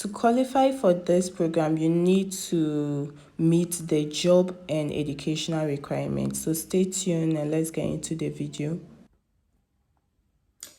To qualify for this program, you need to meet the job and educational requirements. So stay tuned and let's get into the video.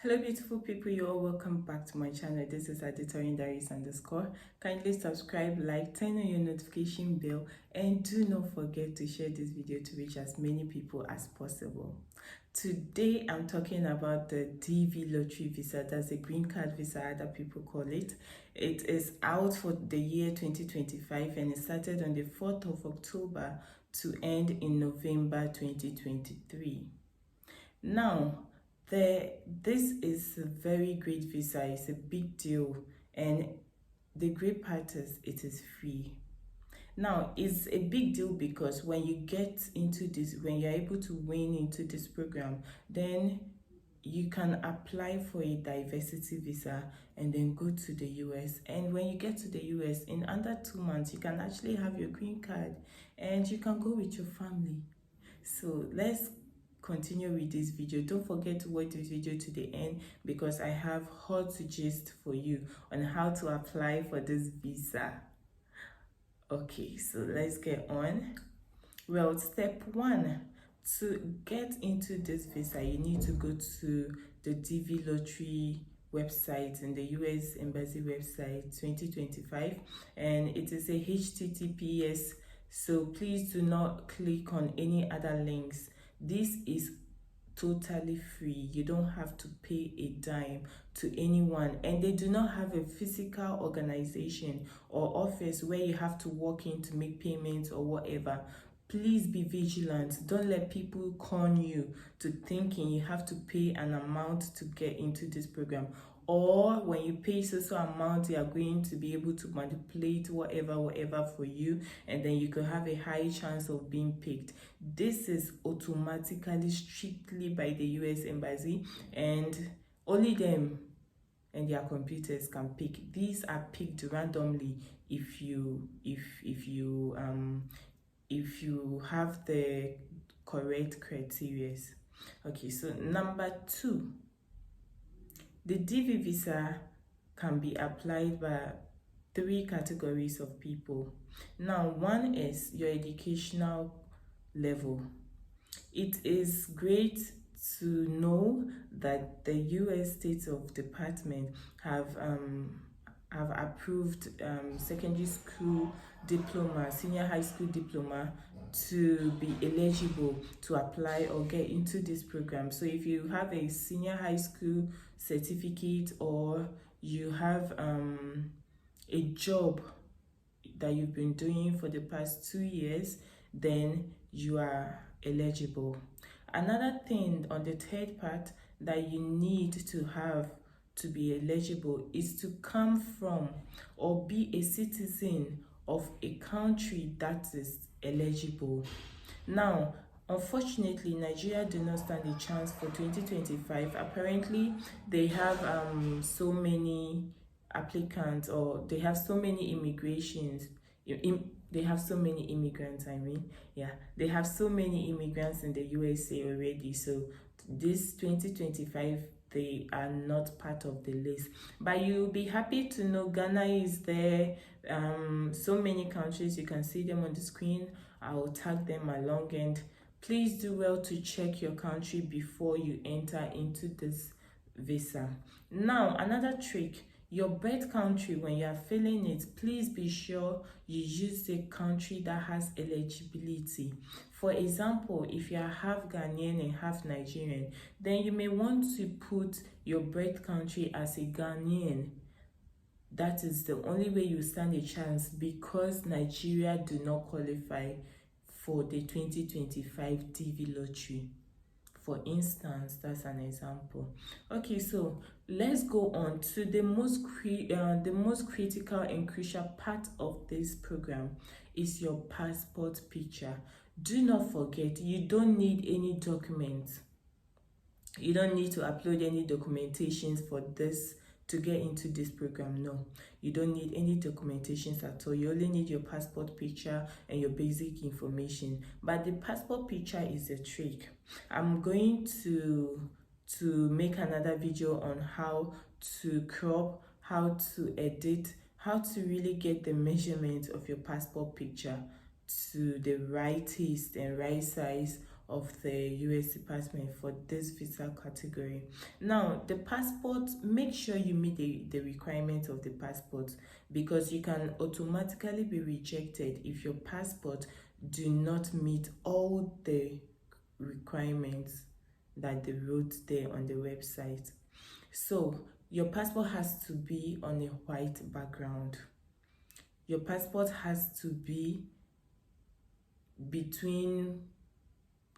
Hello beautiful people, you're all welcome back to my channel. This is Aditorin Diaries _. Kindly subscribe, like, turn on your notification bell, and do not forget to share this video to reach as many people as possible. Today I'm talking about the DV lottery visa. That's a green card visa, other people call it. It is out for the year 2025 and it started on the 4th of October to end in November 2023. Now, this is a very great visa. It's a big deal, and the great part is it is free. Now, it's a big deal because when you get into this, when you're able to win into this program, then you can apply for a diversity visa and then go to the US. And when you get to the US, in under 2 months, you can actually have your green card and you can go with your family. So let's continue with this video. Don't forget to watch this video to the end because I have hot gist for you on how to apply for this visa. Okay, so let's get on. Well, step 1, to get into this visa, you need to go to the DV lottery website in the US Embassy website 2025, and it is a HTTPS, so please do not click on any other links. This is totally free. You don't have to pay a dime to anyone, and they do not have a physical organization or office where you have to walk in to make payments or whatever. Please be vigilant. Don't let people con you to thinking you have to pay an amount to get into this program, or when you pay so amount, you are going to be able to manipulate whatever for you, and then you could have a high chance of being picked. This is automatically strictly by the US Embassy, and only them and their computers can pick. These are picked randomly if you have the correct criteria. Okay, so number 2, the DV visa can be applied by 3 categories of people. Now, one is your educational level. It is great to know that the US State of Department have approved secondary school diploma, senior high school diploma to be eligible to apply or get into this program. So if you have a senior high school certificate or you have a job that you've been doing for the past 2 years, then you are eligible. Another thing on the third part that you need to have to be eligible is to come from or be a citizen of a country that is eligible. Now, unfortunately, Nigeria do not stand a chance for 2025. Apparently, they have so many applicants, or they have so many immigrants, they have so many immigrants, they have so many immigrants in the USA already. So this 2025, they are not part of the list, but you'll be happy to know Ghana is there. So many countries, you can see them on the screen. I will tag them along, and please do well to check your country before you enter into this visa. Now, another trick, your birth country, when you are filling it, please be sure you use the country that has eligibility. For example, if you are half Ghanaian and half Nigerian, then you may want to put your birth country as a Ghanaian. That is the only way you stand a chance, because Nigeria do not qualify for the 2025 DV lottery. For instance, that's an example. Okay, so let's go on to the most critical and crucial part of this program is your passport picture. Do not forget, you don't need any documents. You don't need to upload any documentations for this to get into this program. No, you don't need any documentations at all. You only need your passport picture and your basic information. But the passport picture is a trick. I'm going to make another video on how to crop, how to edit, how to really get the measurement of your passport picture to the right taste and right size of the US Department for this visa category. Now, the passport, make sure you meet the requirements of the passport, because you can automatically be rejected if your passport do not meet all the requirements that they wrote there on the website. So your passport has to be on a white background. Your passport has to be between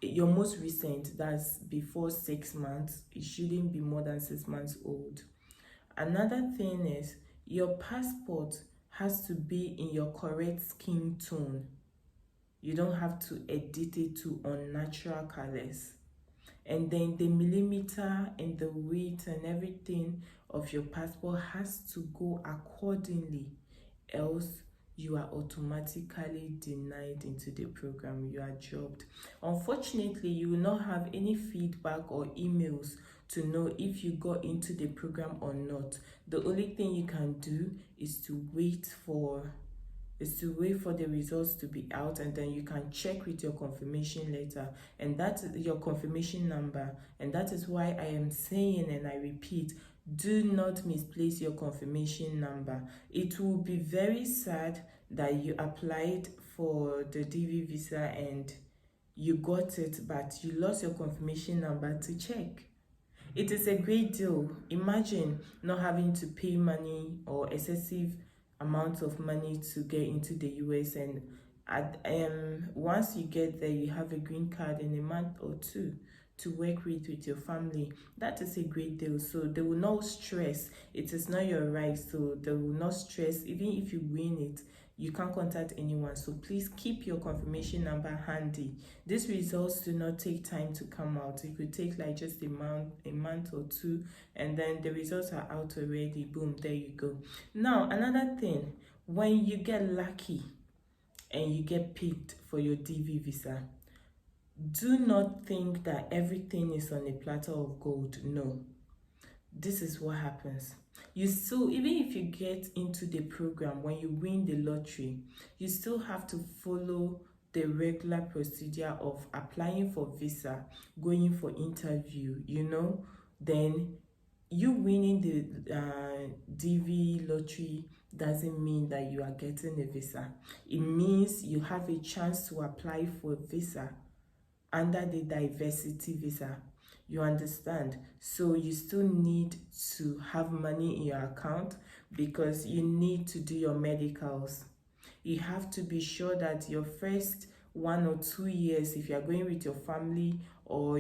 your most recent, that's before 6 months. It shouldn't be more than 6 months old. Another thing is your passport has to be in your correct skin tone. You don't have to edit it to unnatural colors. And then the millimeter and the weight and everything of your passport has to go accordingly, else you are automatically denied into the program. You are dropped. Unfortunately, you will not have any feedback or emails to know if you got into the program or not. The only thing you can do is to wait for the results to be out, and then you can check with your confirmation letter, and that's your confirmation number. And that is why I am saying, and I repeat, do not misplace your confirmation number. It will be very sad that you applied for the DV visa and you got it, but you lost your confirmation number to check. It is a great deal. Imagine not having to pay money or excessive amounts of money to get into the US, and once you get there, you have a green card in a month or two to work with your family. That is a great deal. So they will not stress. It is not your right, so they will not stress. Even if you win it, you can't contact anyone. So please keep your confirmation number handy. These results do not take time to come out. It could take like just a month or two, and then the results are out already. Boom, there you go. Now, another thing, when you get lucky and you get picked for your DV visa, do not think that everything is on a platter of gold. No. This is what happens. You still, even if you get into the program, when you win the lottery, you still have to follow the regular procedure of applying for visa, going for interview, then you winning the DV lottery doesn't mean that you are getting a visa. It means you have a chance to apply for a visa under the diversity visa. You understand? So you still need to have money in your account, because you need to do your medicals. You have to be sure that your first 1 or 2 years, if you are going with your family or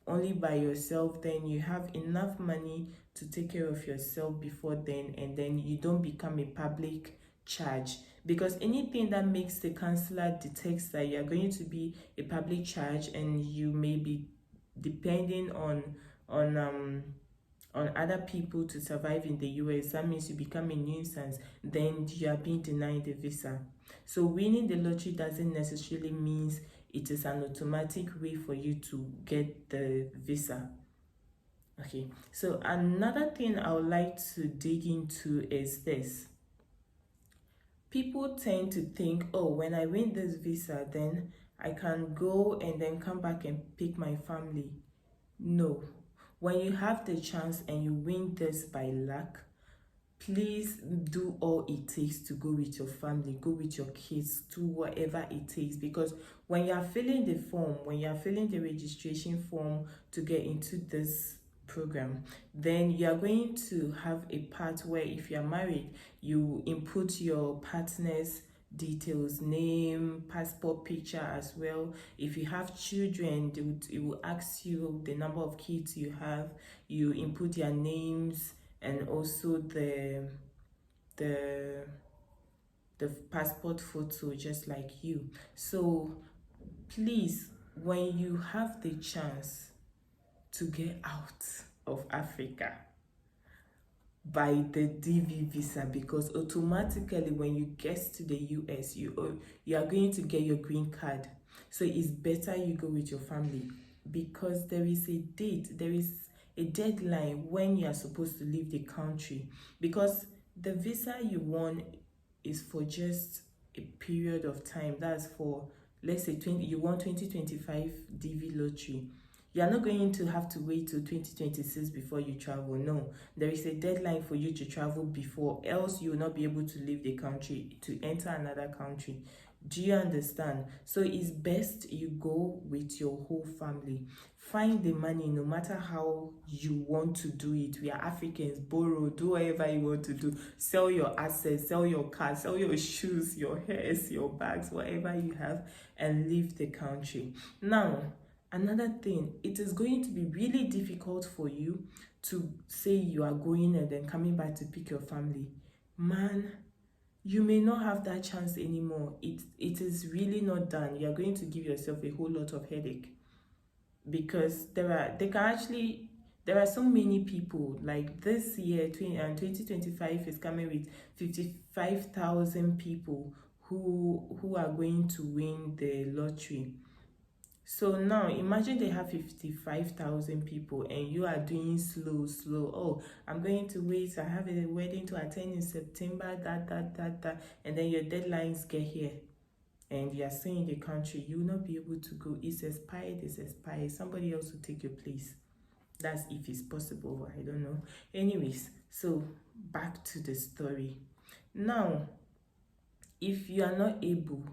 only by yourself, then you have enough money to take care of yourself before then, and then you don't become a public charge. Because anything that makes the counselor detects that you are going to be a public charge, and you may be depending on other people to survive in the US, that means you become a nuisance, then you are being denied the visa. So winning the lottery doesn't necessarily mean it is an automatic way for you to get the visa. Okay, so another thing I would like to dig into is this. People tend to think, oh, when I win this visa, then I can go and then come back and pick my family. No. When you have the chance and you win this by luck, please do all it takes to go with your family, go with your kids, do whatever it takes. Because when you are filling the form, when you are filling the registration form to get into this program, then you are going to have a part where, if you are married, you input your partner's details, name, passport picture as well. If you have children, it will ask you the number of kids you have. You input their names and also the passport photo, just like you. So please, when you have the chance to get out of Africa, by the DV visa, because automatically when you get to the US, you are going to get your green card. So it's better you go with your family, because there is a date, there is a deadline when you are supposed to leave the country. Because The visa you want is for just a period of time. That's for, let's say, you want 2025 DV lottery. You are not going to have to wait till 2026 before you travel. No, there is a deadline for you to travel before, else you will not be able to leave the country to enter another country. Do you understand? So it's best you go with your whole family. Find the money, no matter how you want to do it. We are Africans, borrow, do whatever you want to do. Sell your assets, sell your cars, sell your shoes, your hairs, your bags, whatever you have, and leave the country. Now, another thing, it is going to be really difficult for you to say you are going and then coming back to pick your family. Man, you may not have that chance anymore. It is really not done. You are going to give yourself a whole lot of headache, because there are so many people. Like this year, 2025 is coming with 55,000 people who are going to win the lottery. So now imagine they have 55,000 people and you are doing slow. Oh, I'm going to wait. I have a wedding to attend in September, that. And then your deadlines get here and you are staying in the country. You will not be able to go. It's expired. Somebody else will take your place. That's if it's possible. I don't know. Anyways, so back to the story. Now, if you are not able,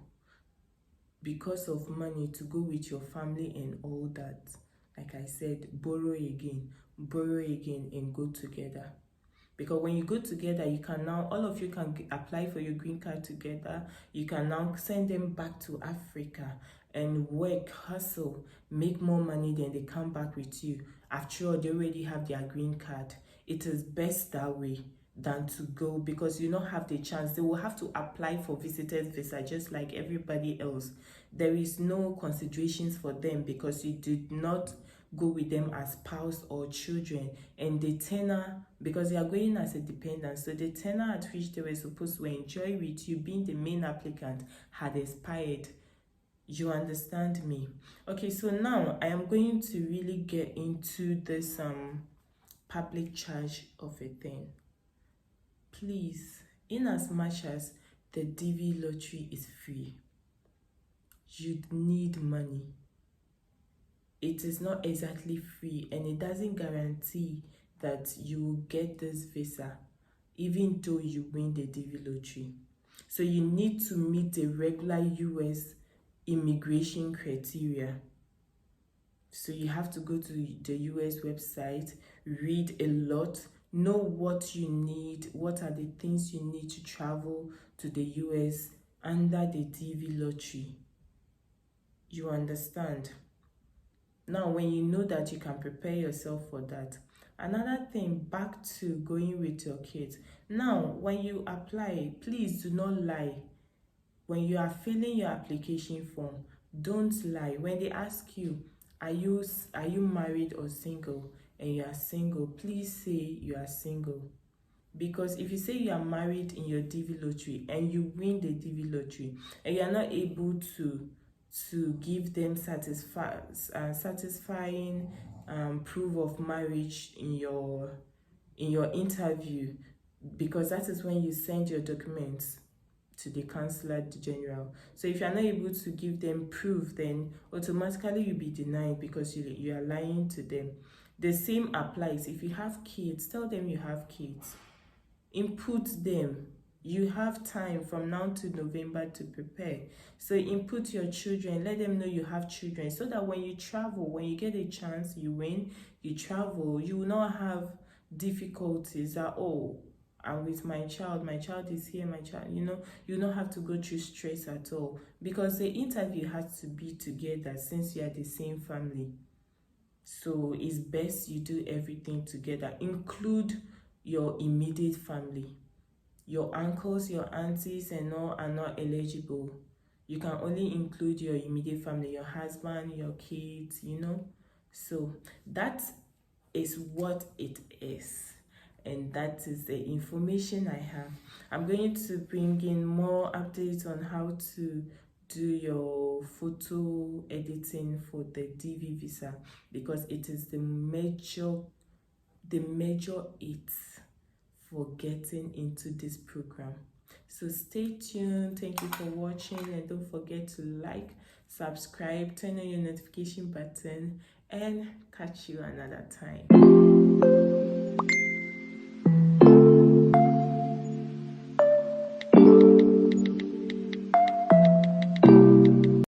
because of money, to go with your family and all that, like I said, borrow again, and go together. Because when you go together, you can now, all of you can apply for your green card together. You can now send them back to Africa and work, hustle, make more money, than they come back with you. After all, they already have their green card. It is best that way than to go, because you don't have the chance. They will have to apply for visitors visa just like everybody else. There is no considerations for them because you did not go with them as spouse or children. And the tenor, because they are going as a dependent, so the tenor at which they were supposed to enjoy with you being the main applicant had expired. You understand me? Okay, so now I am going to really get into this public charge of a thing. Please, in as much as the DV lottery is free, you need money. It is not exactly free, and it doesn't guarantee that you will get this visa even though you win the DV lottery. So you need to meet the regular US immigration criteria. So you have to go to the US website, read a lot, know what you need, what are the things you need to travel to the US under the DV lottery. You understand? Now, when you know that, you can prepare yourself for that. Another thing, back to going with your kids. Now, when you apply, please do not lie. When you are filling your application form, don't lie. When they ask you, are you married or single, and you are single, please say you are single. Because if you say you are married in your DV lottery and you win the DV lottery and you are not able to give them satisfying proof of marriage in your interview, because that is when you send your documents to the consular general. So if you are not able to give them proof, then automatically you'll be denied because you are lying to them. The same applies if you have kids. Tell them you have kids. Input them. You have time from now to November to prepare. So input your children, let them know you have children, so that when you travel, when you get a chance, you win, you travel, you will not have difficulties that, oh, I'm with my child is here, you don't have to go through stress at all, because the interview has to be together since you are the same family. So it's best you do everything together. Include your immediate family. Your uncles, your aunties and all are not eligible. You can only include your immediate family, your husband, your kids, So that is what it is. And that is the information I have. I'm going to bring in more updates on how to do your photo editing for the DV visa, because it is the major it for getting into this program. So stay tuned. Thank you for watching, and don't forget to like, subscribe, turn on your notification button, and catch you another time.